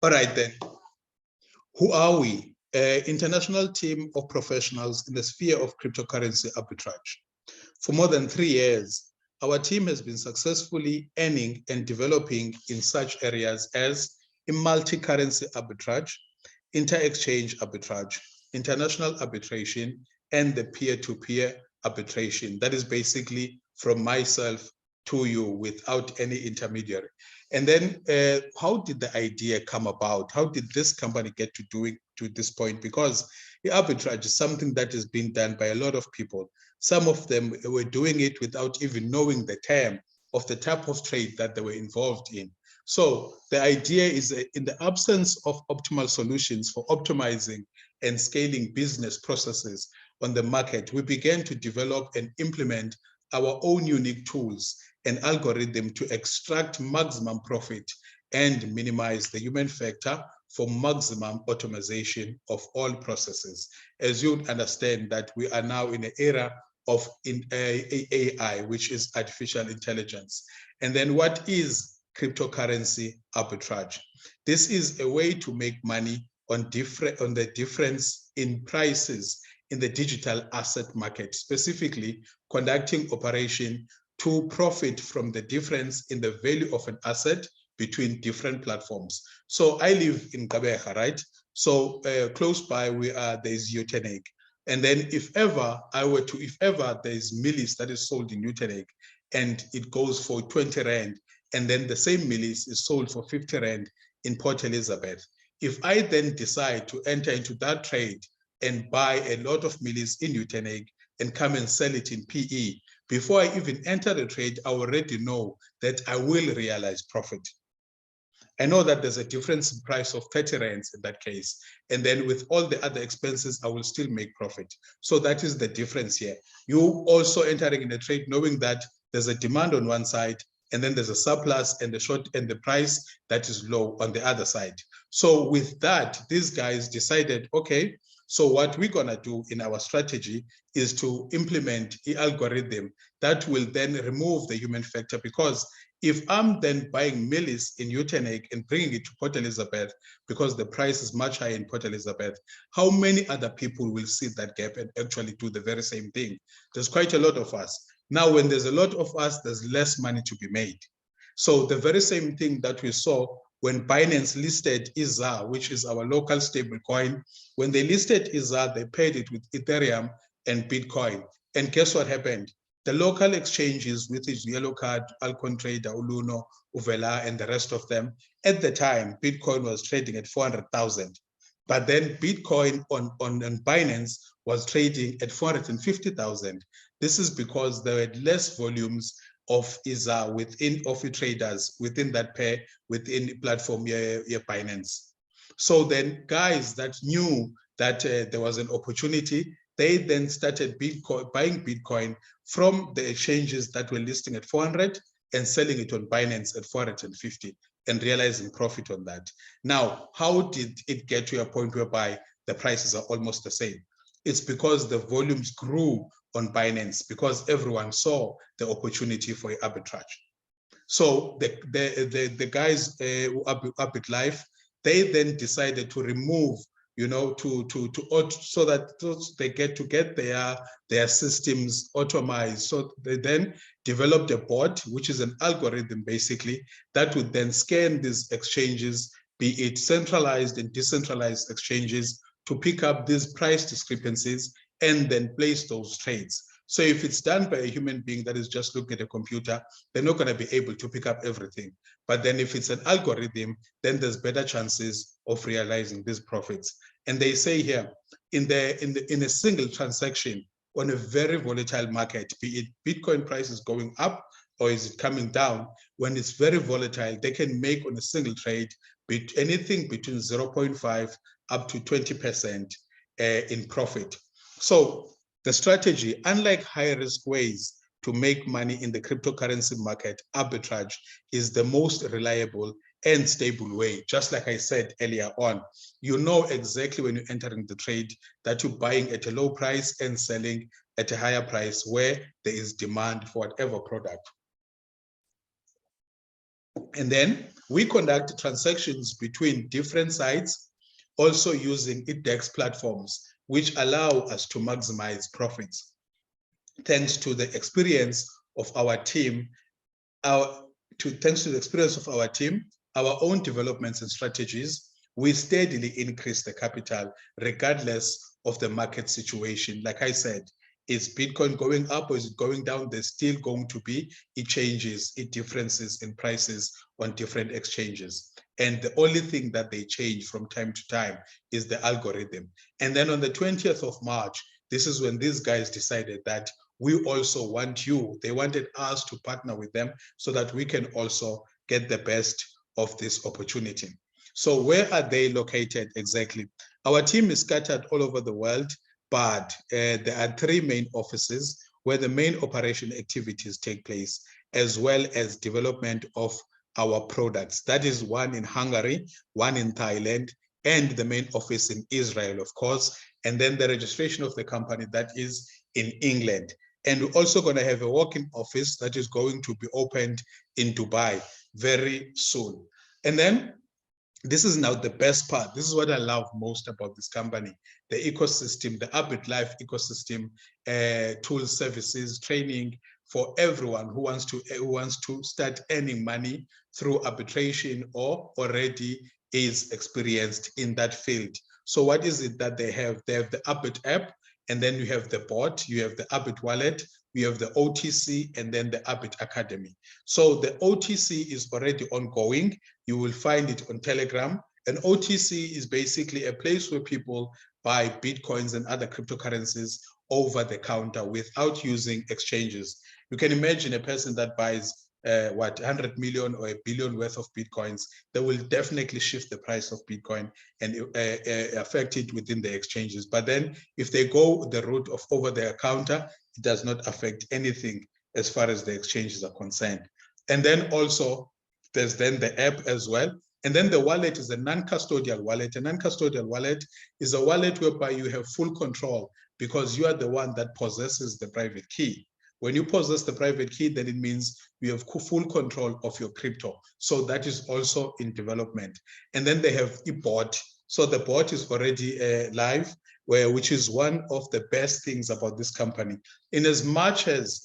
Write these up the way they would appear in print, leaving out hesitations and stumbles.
All right then, who are we? An international team of professionals in the sphere of cryptocurrency arbitrage. For more than 3 years, our team has been successfully earning and developing in such areas as in multi-currency arbitrage, inter-exchange arbitrage, international arbitration, and the peer-to-peer arbitration. That is basically from myself to you without any intermediary. And then how did the idea come about? How did this company get to doing to this point? Because the arbitrage is something that is being done by a lot of people. Some of them were doing it without even knowing the term of the type of trade that they were involved in. So the idea is in the absence of optimal solutions for optimizing and scaling business processes on the market, we began to develop and implement our own unique tools and algorithm to extract maximum profit and minimize the human factor for maximum automation of all processes. As you understand that we are now in an era of AI, which is artificial intelligence. And then what is cryptocurrency arbitrage? This is a way to make money on the difference in prices in the digital asset market, specifically conducting operation to profit from the difference in the value of an asset between different platforms. So I live in Kabeja, right? So close by there's Utenek. And then if ever there's Millis that is sold in Utenek and it goes for 20 Rand, and then the same Millis is sold for 50 Rand in Port Elizabeth. If I then decide to enter into that trade and buy a lot of Millis in Utenek and come and sell it in PE, before I even enter the trade, I already know that I will realize profit. I know that there's a difference in price of 30 rands in that case. And then with all the other expenses, I will still make profit. So that is the difference here. You also entering in a trade knowing that there's a demand on one side, and then there's a surplus and the short and the price that is low on the other side. So with that, these guys decided, okay, so what we're gonna do in our strategy is to implement the algorithm that will then remove the human factor, because if I'm then buying Millis in Utenek and bringing it to Port Elizabeth because the price is much higher in Port Elizabeth, how many other people will see that gap and actually do the very same thing? There's quite a lot of us. Now, when there's a lot of us, there's less money to be made. So the very same thing that we saw when Binance listed IZA, which is our local stable coin, when they listed IZA, they paid it with Ethereum and Bitcoin. And guess what happened? The local exchanges, with its Yellow Card, Alcon Trader, Uluno, Uvela, and the rest of them, at the time, Bitcoin was trading at 400,000. But then Bitcoin on Binance was trading at 450,000. This is because there were less volumes of IZA within traders within that pair, within the platform, Binance. So then guys that knew that there was an opportunity, they then started buying Bitcoin from the exchanges that were listing at 400 and selling it on Binance at 450 and realizing profit on that. Now, how did it get to a point whereby the prices are almost the same? It's because the volumes grew on Binance, because everyone saw the opportunity for arbitrage. So the guys Arbitlife, they then decided to remove, so that they get their systems automized. So they then developed a bot, which is an algorithm basically that would then scan these exchanges, be it centralized and decentralized exchanges, to pick up these price discrepancies and then place those trades. So if it's done by a human being that is just looking at a computer, they're not going to be able to pick up everything. But then if it's an algorithm, then there's better chances of realizing these profits. And they say here, in a single transaction on a very volatile market, be it Bitcoin price is going up or is it coming down, when it's very volatile, they can make on a single trade anything between 0.5 up to 20% in profit. So the strategy, unlike high-risk ways to make money in the cryptocurrency market, arbitrage is the most reliable and stable way. Just like I said earlier on, you know exactly when you're entering the trade that you're buying at a low price and selling at a higher price where there is demand for whatever product. And then We conduct transactions between different sites, also using IDEX platforms, which allow us to maximize profits. Thanks to the experience of our team, our own developments and strategies, we steadily increase the capital regardless of the market situation. Like I said, is Bitcoin going up or is it going down? There's still going to be changes, differences in prices on different exchanges. And the only thing that they change from time to time is the algorithm. And then on the 20th of March, this is when these guys decided that we also want you. They wanted us to partner with them so that we can also get the best of this opportunity. So where are they located exactly? Our team is scattered all over the world, but there are 3 main offices where the main operation activities take place, as well as development of our products. That is one in Hungary, one in Thailand, and the main office in Israel, of course, and then the registration of the company that is in England. And we're also going to have a working office that is going to be opened in Dubai very soon. And then this is now the best part. This is what I love most about this company, the ecosystem, the Arbitlife ecosystem, tools, services, training for everyone who wants to start earning money through arbitration or already is experienced in that field. So what is it that they have? They have the Arbit app, and then you have the bot, you have the Arbit wallet, you have the OTC, and then the Arbit Academy. So the OTC is already ongoing. You will find it on Telegram. And OTC is basically a place where people buy Bitcoins and other cryptocurrencies over the counter without using exchanges. You can imagine a person that buys 100 million or 1 billion worth of Bitcoins, that will definitely shift the price of Bitcoin and affect it within the exchanges. But then if they go the route of over the counter, it does not affect anything as far as the exchanges are concerned. And then also there's then the app as well. And then the wallet is a non-custodial wallet. A non-custodial wallet is a wallet whereby you have full control because you are the one that possesses the private key. When you possess the private key, then it means you have full control of your crypto. So that is also in development. And then they have a bot. So the bot is already live, which is one of the best things about this company. In as much as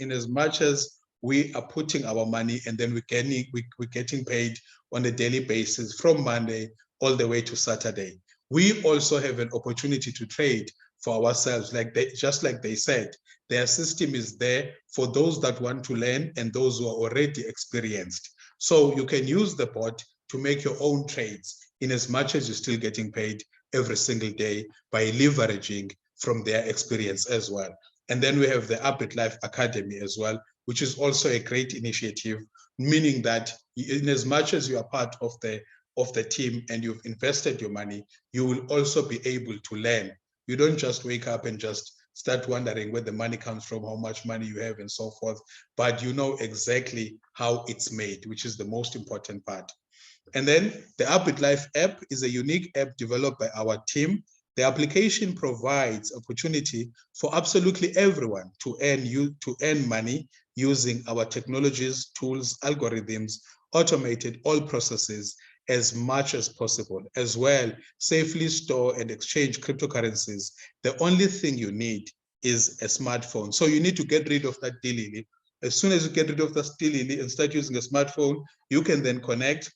we are putting our money and then we're getting paid on a daily basis from Monday all the way to Saturday. We also have an opportunity to trade for ourselves, just like they said. Their system is there for those that want to learn and those who are already experienced. So you can use the bot to make your own trades in as much as you're still getting paid every single day by leveraging from their experience as well. And then we have the Arbitlife Academy as well, which is also a great initiative, meaning that in as much as you are part of the team and you've invested your money, you will also be able to learn. You don't just wake up and just start wondering where the money comes from, how much money you have and so forth, but you know exactly how it's made, which is the most important part. And then the Arbitlife app is a unique app developed by our team. The application provides opportunity for absolutely everyone to earn money using our technologies, tools, algorithms, automated all processes as much as possible, as well safely store and exchange cryptocurrencies. The only thing you need is a smartphone. So you need to get rid of that dilly. As soon as you get rid of that dilly and start using a smartphone, you can then connect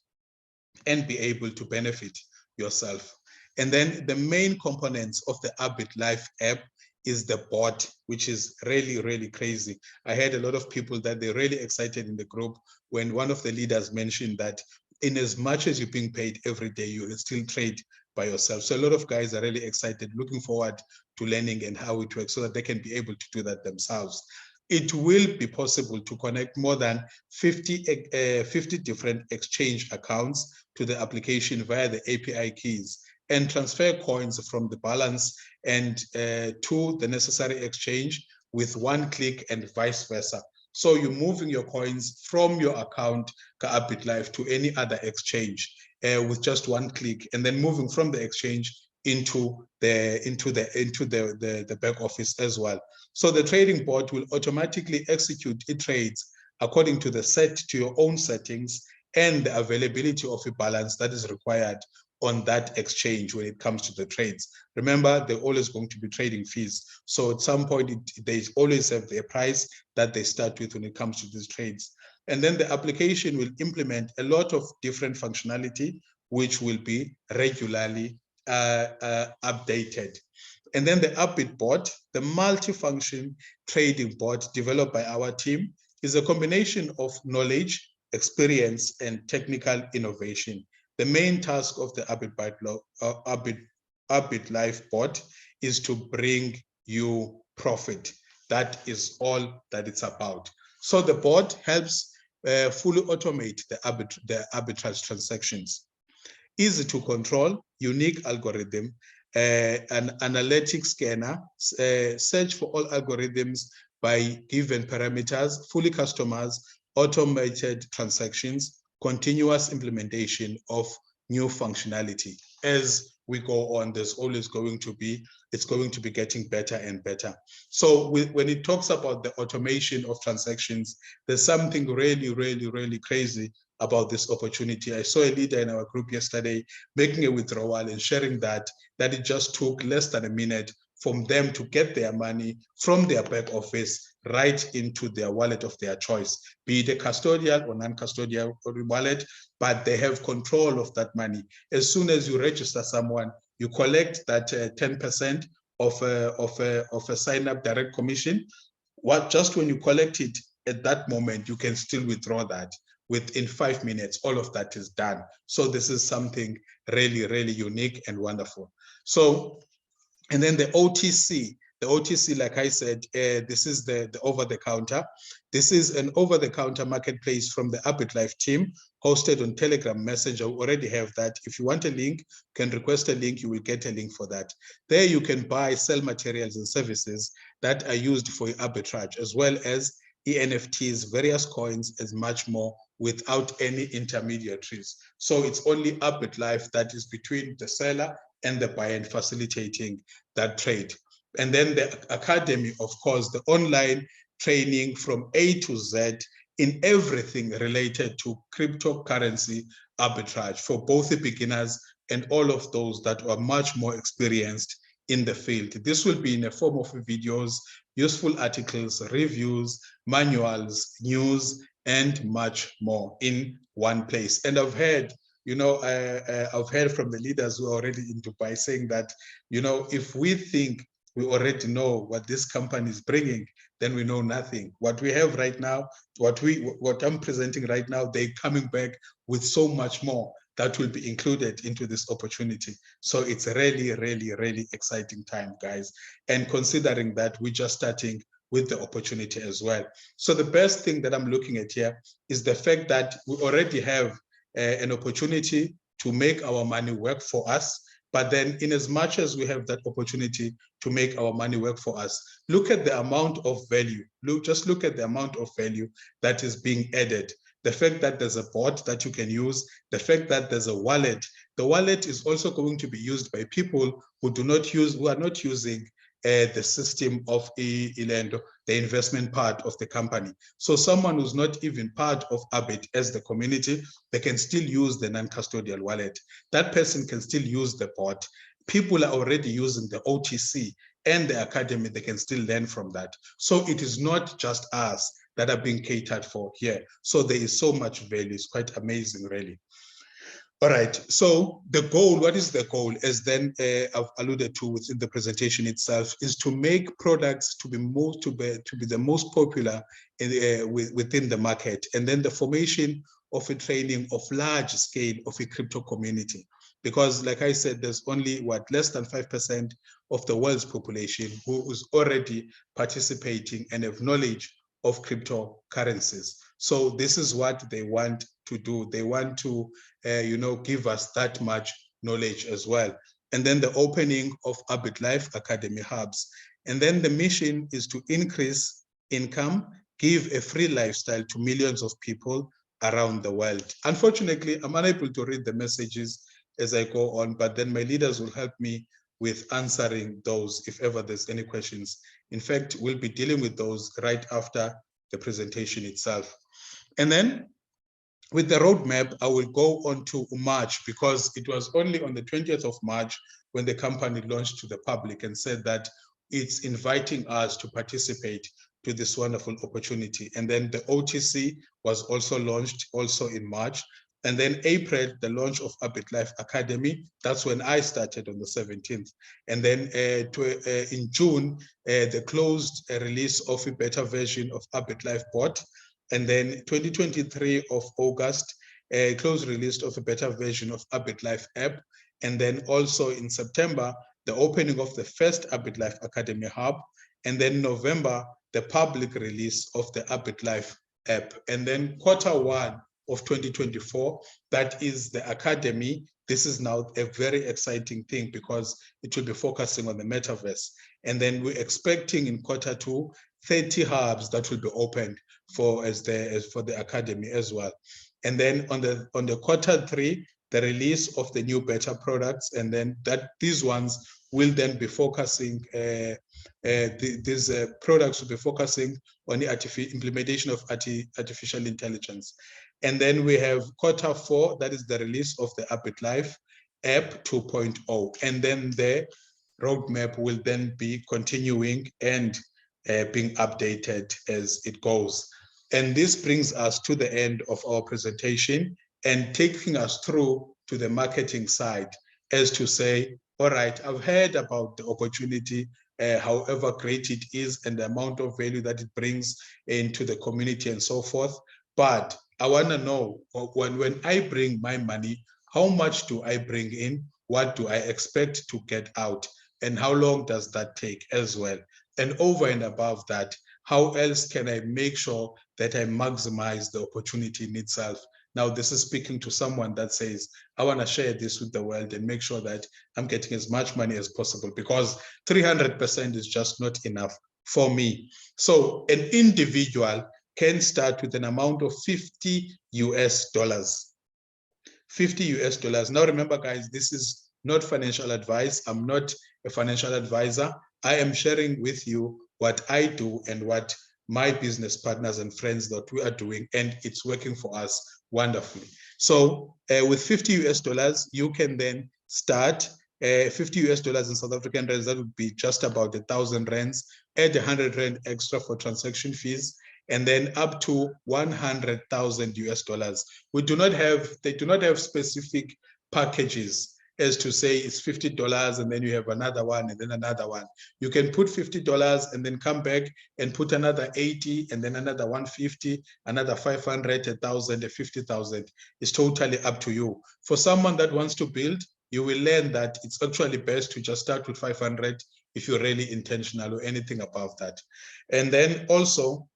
and be able to benefit yourself. And then the main components of the Arbitlife app is the bot, which is really, really crazy. I had a lot of people that they're really excited in the group when one of the leaders mentioned that in as much as you're being paid every day, you can still trade by yourself. So a lot of guys are really excited, looking forward to learning and how it works so that they can be able to do that themselves. It will be possible to connect more than 50 different exchange accounts to the application via the API keys and transfer coins from the balance and to the necessary exchange with one click and vice versa. So you're moving your coins from your account, Arbitlife, to any other exchange with just one click, and then moving from the exchange into the back office as well. So the trading bot will automatically execute its trades according to your own settings and the availability of a balance that is required on that exchange when it comes to the trades. Remember, they're always going to be trading fees. So at some point, they always have their price that they start with when it comes to these trades. And then the application will implement a lot of different functionality, which will be regularly updated. And then the Arbit bot, the multifunction trading bot developed by our team, is a combination of knowledge, experience, and technical innovation. The main task of the Arbitlife bot is to bring you profit. That is all that it's about. So the bot helps fully automate the arbitrage transactions. Easy to control, unique algorithm, an analytic scanner, search for all algorithms by given parameters, fully customized, automated transactions, continuous implementation of new functionality. As we go on, there's always going to be, it's going to be getting better and better. So when it talks about the automation of transactions, there's something really, really, really crazy about this opportunity. I saw a leader in our group yesterday making a withdrawal and sharing that it just took less than a minute from them to get their money from their back office right into their wallet of their choice, be it a custodial or non-custodial wallet, but they have control of that money. As soon as you register someone, you collect that 10% of a sign-up direct commission. Just when you collect it at that moment, you can still withdraw that. Within 5 minutes, all of that is done. So this is something really, really unique and wonderful. So, and then the OTC, like I said, this is the over-the-counter. This is an over-the-counter marketplace from the Arbitlife team, hosted on Telegram Messenger. We already have that. If you want a link, you can request a link, you will get a link for that. There you can buy, sell materials and services that are used for arbitrage, as well as ENFTs, various coins, and much more, without any intermediaries. So it's only Arbitlife that is between the seller and the buyer and facilitating that trade. And then the academy, of course, the online training from A to Z in everything related to cryptocurrency arbitrage for both the beginners and all of those that are much more experienced in the field. This will be in a form of videos, useful articles, reviews, manuals, news, and much more in one place. And I've heard, I've heard from the leaders who are already in Dubai saying that, if we think we already know what this company is bringing, then we know nothing. What we have right now, what I'm presenting right now, they're coming back with so much more that will be included into this opportunity. So it's a really, really, really exciting time, guys. And considering that we're just starting with the opportunity as well. So the best thing that I'm looking at here is the fact that we already have an opportunity to make our money work for us. But then in as much as we have that opportunity to make our money work for us, look at the amount of value. Just look at the amount of value that is being added. The fact that there's a bot that you can use, the fact that there's a wallet. The wallet is also going to be used by people who are not using the system of Ilendo, the investment part of the company. So someone who's not even part of Arbit as the community, they can still use the non-custodial wallet. That person can still use the bot. People are already using the OTC and the academy, they can still learn from that. So it is not just us that are being catered for here. So there is so much value. It's quite amazing, really. All right, so the goal, what is the goal? As then I've alluded to within the presentation itself, is to make products to be the most popular within the market, and then the formation of a training of large scale of a crypto community. Because like I said, there's only less than 5% of the world's population who is already participating and have knowledge of cryptocurrencies. So this is what they want to do. They want to, give us that much knowledge as well. And then the opening of Arbitlife Academy hubs. And then the mission is to increase income, give a free lifestyle to millions of people around the world. Unfortunately, I'm unable to read the messages as I go on, but then my leaders will help me with answering those if ever there's any questions. In fact, we'll be dealing with those right after the presentation itself. And then with the roadmap, I will go on to March, because it was only on the 20th of March when the company launched to the public and said that it's inviting us to participate to this wonderful opportunity. And then the OTC was also launched also in March. And then April, the launch of Arbitlife Academy. That's when I started on the 17th. And then in June, the closed release of a beta version of Arbitlife Bot. And then 2023 of August, a closed release of a beta version of Arbitlife app. And then also in September, the opening of the first Arbitlife Academy Hub. And then November, the public release of the Arbitlife app. And then Q1 of 2024, that is the Academy. This is now a very exciting thing because it will be focusing on the metaverse. And then we're expecting in Q2, 30 hubs that will be opened for the Academy as well. And then on the Q3, the release of the new beta products, and then these ones will then be focusing, these products will be focusing on the implementation of artificial intelligence. And then we have Q4, that is the release of the Arbitlife app 2.0. And then the roadmap will then be continuing and being updated as it goes. And this brings us to the end of our presentation and taking us through to the marketing side, as to say, all right, I've heard about the opportunity, however great it is, and the amount of value that it brings into the community and so forth. But I want to know, when I bring my money, how much do I bring in? What do I expect to get out? And how long does that take as well? And over and above that, how else can I make sure that I maximize the opportunity in itself? Now, this is speaking to someone that says, I want to share this with the world and make sure that I'm getting as much money as possible, because 300% is just not enough for me. So an individual can start with an amount of $50 US. $50 US. Now, remember, guys, this is not financial advice. I'm not a financial advisor. I am sharing with you what I do and what my business partners and friends that we are doing, and it's working for us wonderfully. So with $50 US, you can then start. $50 US in South African rands, that would be just about 1,000 rands. Add 100 rand extra for transaction fees, and then up to 100,000 US. They do not have specific packages as to say it's $50 and then you have another one and then another one. You can put $50 and then come back and put another 80 and then another 150, another 500, 1,000, 50,000. It's totally up to you. For someone that wants to build, you will learn that it's actually best to just start with 500 if you're really intentional, or anything above that. And then also,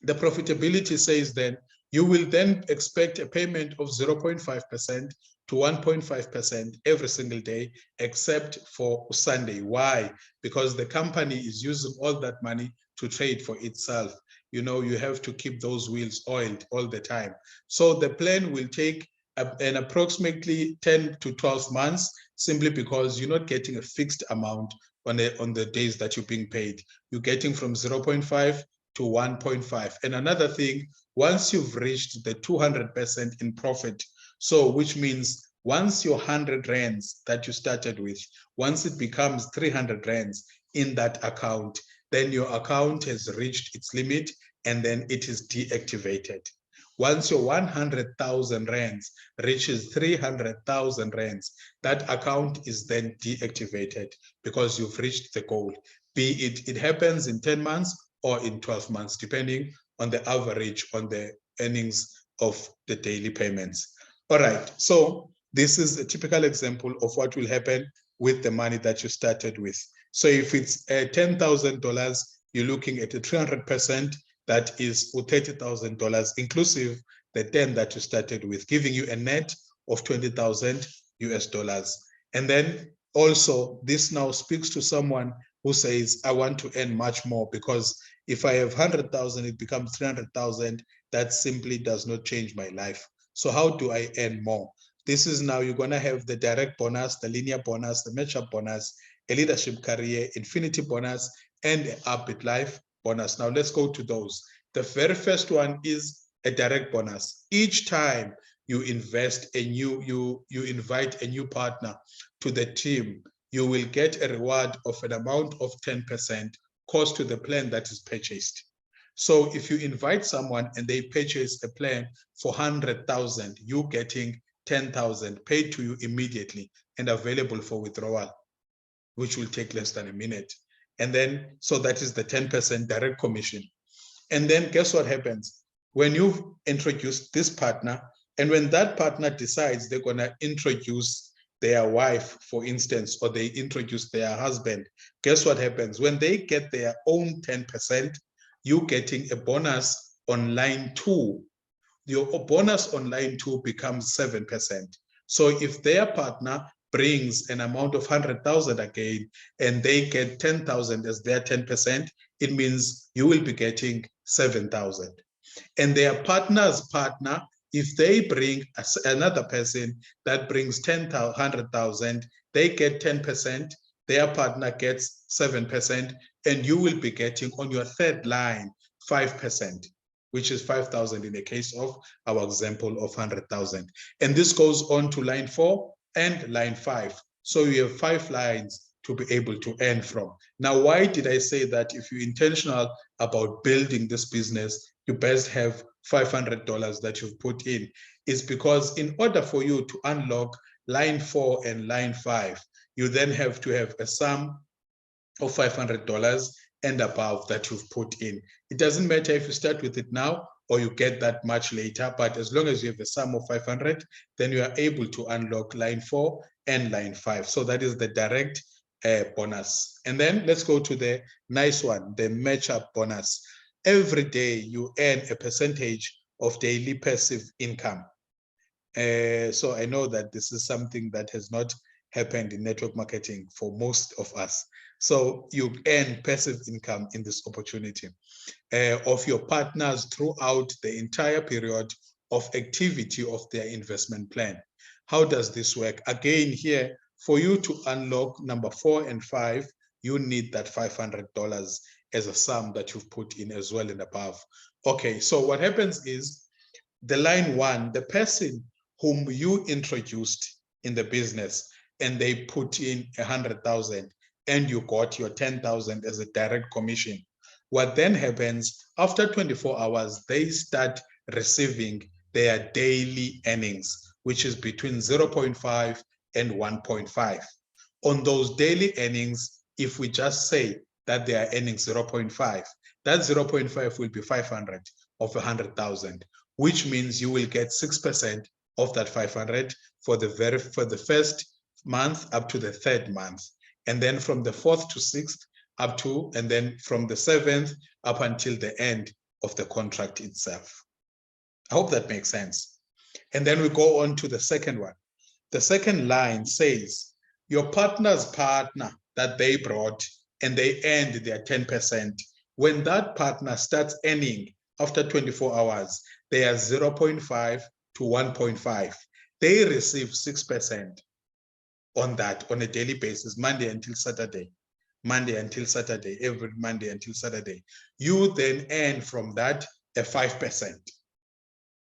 the profitability says then you will then expect a payment of 0.5% to 1.5% every single day, except for Sunday. Why? Because the company is using all that money to trade for itself. You know, you have to keep those wheels oiled all the time. So the plan will take an approximately 10 to 12 months, simply because you're not getting a fixed amount on the days that you're being paid. You're getting from 0.5 to 1.5. And another thing, once you've reached the 200% in profit, so which means once your 100 rands that you started with, once it becomes 300 rands in that account, then your account has reached its limit and then it is deactivated. Once your 100,000 rands reaches 300,000 rands, that account is then deactivated because you've reached the goal. Be it happens in 10 months or in 12 months, depending on the average on the earnings of the daily payments. All right, so this is a typical example of what will happen with the money that you started with. So if it's $10,000, you're looking at a 300%, that is $30,000, inclusive the 10 that you started with, giving you a net of 20,000 US. And then also, this now speaks to someone who says, I want to earn much more, because if I have 100,000, it becomes 300,000. That simply does not change my life. So how do I earn more? This is now, you're going to have the direct bonus, the linear bonus, the matchup bonus, a leadership career, infinity bonus, and the Arbitlife bonus. Now let's go to those. The very first one is a direct bonus. Each time you invest you invite a new partner to the team, you will get a reward of an amount of 10% cost to the plan that is purchased. So if you invite someone and they purchase a plan for 100,000, you getting 10,000 paid to you immediately and available for withdrawal, which will take less than a minute. And then, so that is the 10% direct commission. And then guess what happens? When you've introduced this partner, and when that partner decides they're going to introduce their wife, for instance, or they introduce their husband, guess what happens? When they get their own 10%, you're getting a bonus on line 2. Your bonus on line 2 becomes 7%. So if their partner brings an amount of 100,000 again, and they get 10,000 as their 10%, it means you will be getting 7,000. And their partner's partner, if they bring another person that brings 100,000, they get 10%, their partner gets 7%, and you will be getting on your third line 5%, which is 5,000 in the case of our example of 100,000. And this goes on to line 4 and line 5. So you have 5 lines to be able to earn from. Now, why did I say that if you're intentional about building this business, you best have $500 that you've put in? Is because in order for you to unlock line 4 and line 5, you then have to have a sum of $500 and above that you've put in. It doesn't matter if you start with it now or you get that much later, but as long as you have a sum of 500, then you are able to unlock line 4 and line 5. So that is the direct bonus. And then let's go to the nice one, the match-up bonus. Every day you earn a percentage of daily passive income. So I know that this is something that has not happened in network marketing for most of us. So you earn passive income in this opportunity of your partners throughout the entire period of activity of their investment plan. How does this work? Again, here, for you to unlock number 4 and 5, you need that $500 as a sum that you've put in as well and above. Okay, so what happens is the line 1, the person whom you introduced in the business and they put in 100,000 and you got your 10,000 as a direct commission. What then happens after 24 hours, they start receiving their daily earnings, which is between 0.5 and 1.5. On those daily earnings, if we just say that they are earning 0.5, that 0.5 will be 500 of 100,000, which means you will get 6% of that 500 for the first month up to the 3rd month, and then from the 4th to 6th up to, and then from the 7th up until the end of the contract itself. I hope that makes sense. And then we go on to the second one. The second line says your partner's partner that they brought and they earned their 10%. When that partner starts earning after 24 hours, they are 0.5 to 1.5. They receive 6% on that on a daily basis, Monday until Saturday, every Monday until Saturday. You then earn from that a 5%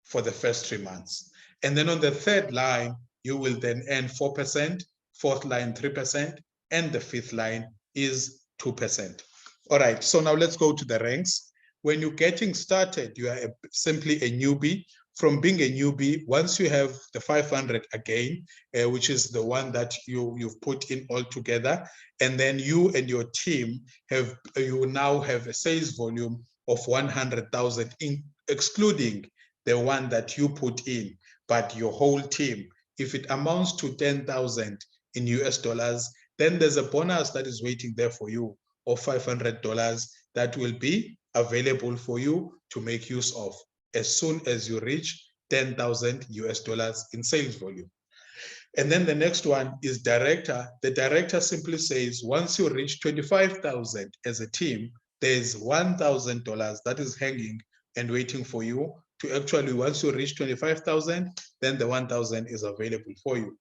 for the first 3 months. And then on the 3rd line, you will then earn 4%, 4th line 3%, and the 5th line is 2%. All right, so now let's go to the ranks. When you're getting started, you are simply a newbie. From being a newbie, once you have the 500 again, which is the one that you've put in all together, and then you and your team you now have a sales volume of 100,000, excluding the one that you put in, but your whole team. If it amounts to 10,000 in US dollars, then there's a bonus that is waiting there for you of $500 that will be available for you to make use of as soon as you reach 10,000 US dollars in sales volume. And then the next one is director. The director simply says, once you reach 25,000 as a team, there's $1,000 that is hanging and waiting for you to actually, once you reach 25,000, then the 1,000 is available for you.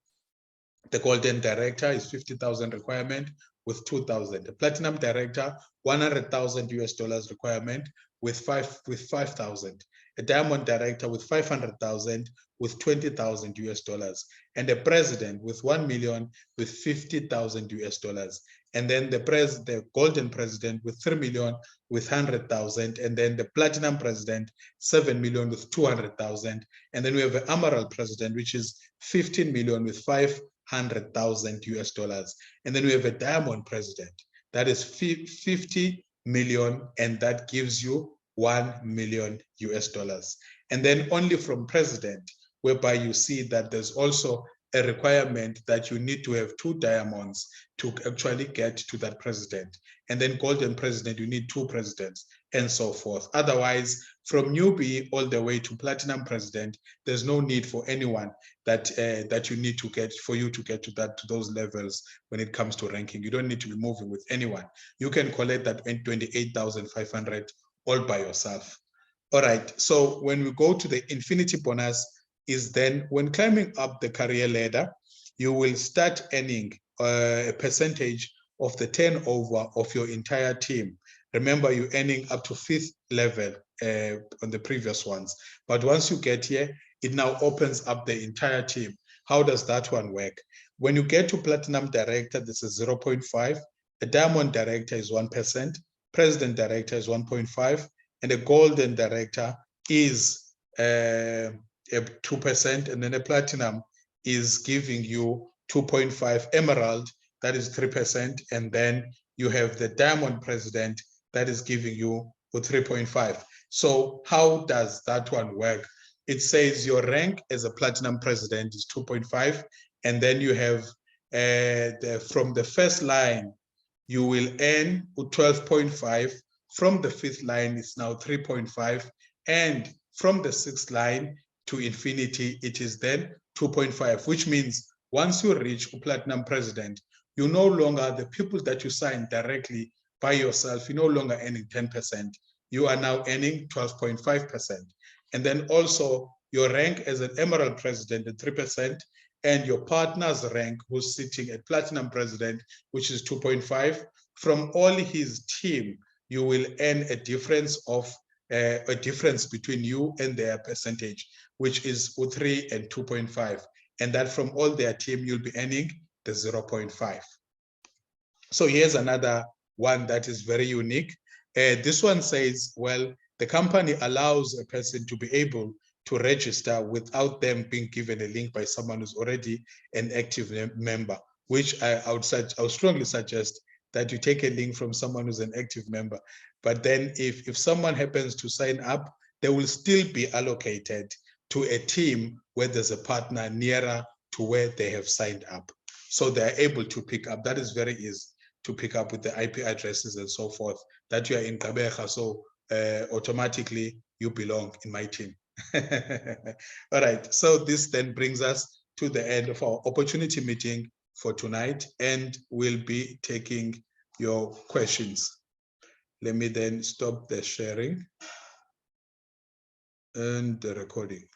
The golden director is 50,000 requirement with 2,000. The platinum director, 100,000 US dollars requirement with 5,000. a diamond director with 500,000 with 20,000 US dollars, and a president with 1 million with 50,000 US dollars. And then the golden president with 3 million with 100,000, and then the platinum president 7 million with 200,000, and then we have an emerald president, which is 15 million with 500,000 US dollars, and then we have a diamond president that is 50 million, and that gives you 1 million US dollars. And then only from president, whereby you see that there's also a requirement that you need to have 2 diamonds to actually get to that president. And then golden president, you need 2 presidents, and so forth. Otherwise, from newbie all the way to platinum president, there's no need for anyone that you need to get for you to get to those levels when it comes to ranking. You don't need to be moving with anyone. You can collect that 28,500 all by yourself. All right, so when we go to the infinity bonus, is then when climbing up the career ladder, you will start earning a percentage of the turnover of your entire team. Remember, you're earning up to 5th level on the previous ones. But once you get here, it now opens up the entire team. How does that one work? When you get to platinum director, this is 0.5. A diamond director is 1%. President director is 1.5. And a golden director is 2%, and then a platinum is giving you 2.5. Emerald, that is 3%, and then you have the diamond president that is giving you 3.5. So how does that one work? It says your rank as a platinum president is 2.5, and then you have from the first line you will earn 12.5. From the 5th line it's now 3.5, and from the 6th line to infinity, it is then 2.5, which means once you reach platinum president, you no longer, the people that you sign directly by yourself, you're no longer earning 10%. You are now earning 12.5%. And then also your rank as an emerald president at 3%, and your partner's rank who's sitting at platinum president, which is 2.5. From all his team, you will earn a difference of a difference between you and their percentage, which is 3 and 2.5. And that from all their team, you'll be earning the 0.5. So here's another one that is very unique. This one says, well, the company allows a person to be able to register without them being given a link by someone who's already an active member, which I would strongly suggest that you take a link from someone who's an active member. But then if someone happens to sign up, they will still be allocated to a team where there's a partner nearer to where they have signed up. So they're able to pick up. That is very easy to pick up with the IP addresses and so forth, that you are in Gqeberha, so automatically you belong in my team. All right, so this then brings us to the end of our opportunity meeting for tonight, and we'll be taking your questions. Let me then stop the sharing and the recording.